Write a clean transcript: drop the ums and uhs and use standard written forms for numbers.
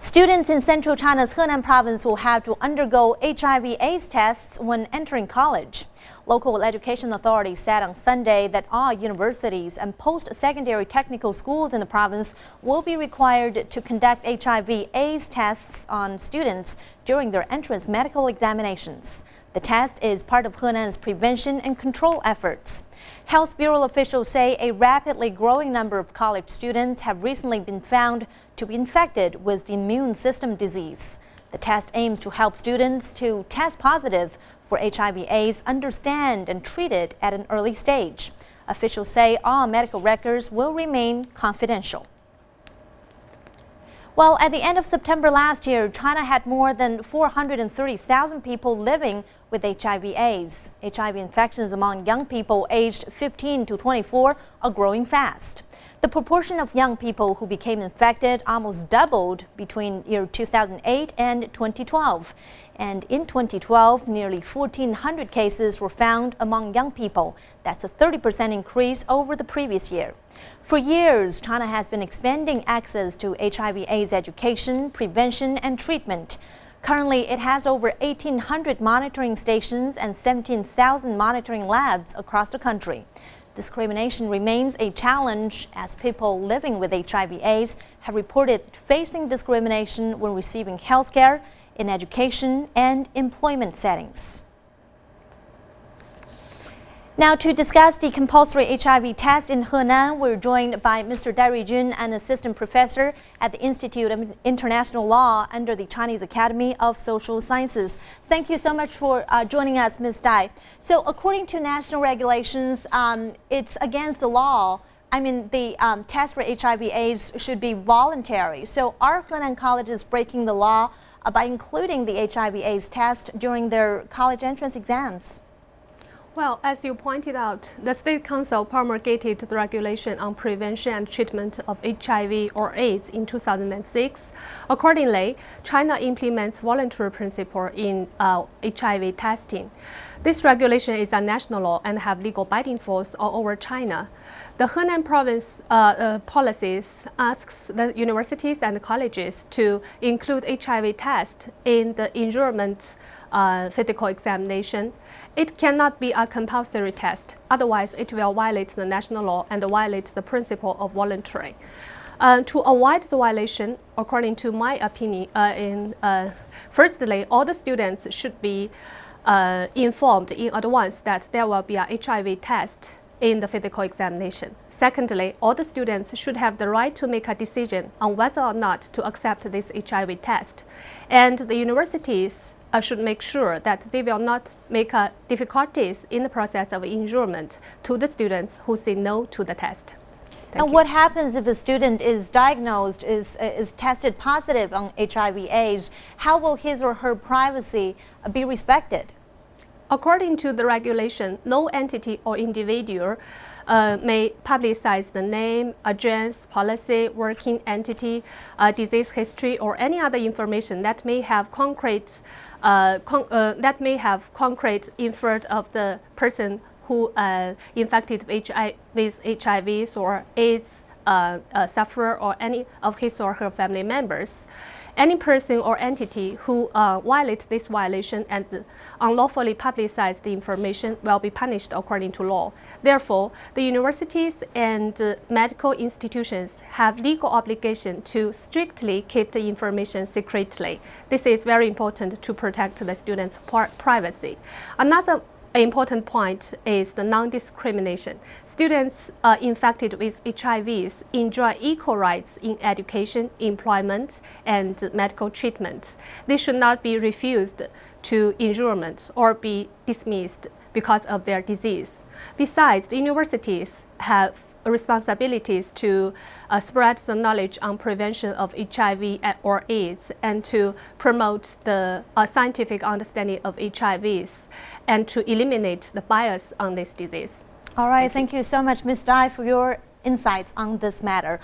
Students in central China's Henan province will have to undergo HIV/AIDS tests when entering college. Local education authorities said on Sunday that all universities and post-secondary technical schools in the province will be required to conduct HIV/AIDS tests on students during their entrance medical examinations. The test is part of Henan's prevention and control efforts. Health Bureau officials say a rapidly growing number of college students have recently been found to be infected with the immune system disease. The test aims to help students to test positive for HIV/AIDS, understand and treat it at an early stage. Officials say all medical records will remain confidential. Well, at the end of September last year, China had more than 430,000 people living with HIV/AIDS. HIV infections among young people aged 15 to 24 are growing fast. The proportion of young people who became infected almost doubled between year 2008 and 2012. And in 2012, nearly 1,400 cases were found among young people. That's a 30% increase over the previous year. For years, China has been expanding access to HIV/AIDS education, prevention, and treatment. Currently, it has over 1,800 monitoring stations and 17,000 monitoring labs across the country. Discrimination remains a challenge as people living with HIV/AIDS have reported facing discrimination when receiving health care, in education, and employment settings. Now, to discuss the compulsory HIV test in Henan, we're joined by Mr. Dai Ruijun, an assistant professor at the Institute of International Law under the Chinese Academy of Social Sciences. Thank you so much for joining us, Ms. Dai. So, according to national regulations, it's against the law. I mean, the test for HIV/AIDS should be voluntary. So, are Henan colleges breaking the law by including the HIV/AIDS test during their college entrance exams? Well, as you pointed out, the State Council promulgated the regulation on prevention and treatment of HIV or AIDS in 2006. Accordingly, China implements voluntary principle in HIV testing. This regulation is a national law and have legal binding force all over China. The Henan province policies asks the universities and colleges to include HIV test in the enrollment physical examination. It cannot be a compulsory test, otherwise it will violate the national law and violate the principle of voluntary. To avoid the violation, according to my opinion, firstly, all the students should be informed in advance that there will be a HIV test in the physical examination. Secondly, all the students should have the right to make a decision on whether or not to accept this HIV test. And the universities should make sure that they will not make difficulties in the process of enrollment to the students who say no to the test. And what happens if a student is diagnosed, is tested positive on HIV/AIDS? How will his or her privacy be respected? According to the regulation, no entity or individual may publicize the name, address, policy, working entity, disease history, or any other information that may have concrete inferred of the person who infected with HIV or AIDS sufferer or any of his or her family members. Any person or entity who violates this violation and unlawfully publicize the information will be punished according to law. Therefore, the universities and medical institutions have legal obligation to strictly keep the information secretly. This is very important to protect the students' privacy. Another important point is the non-discrimination. Students infected with HIVs enjoy equal rights in education, employment, and medical treatment. They should not be refused to enrollment or be dismissed because of their disease. Besides, the universities have responsibilities to spread the knowledge on prevention of HIV or AIDS and to promote the scientific understanding of HIVs and to eliminate the bias on this disease. All right, thank you so much, Ms. Dai, for your insights on this matter.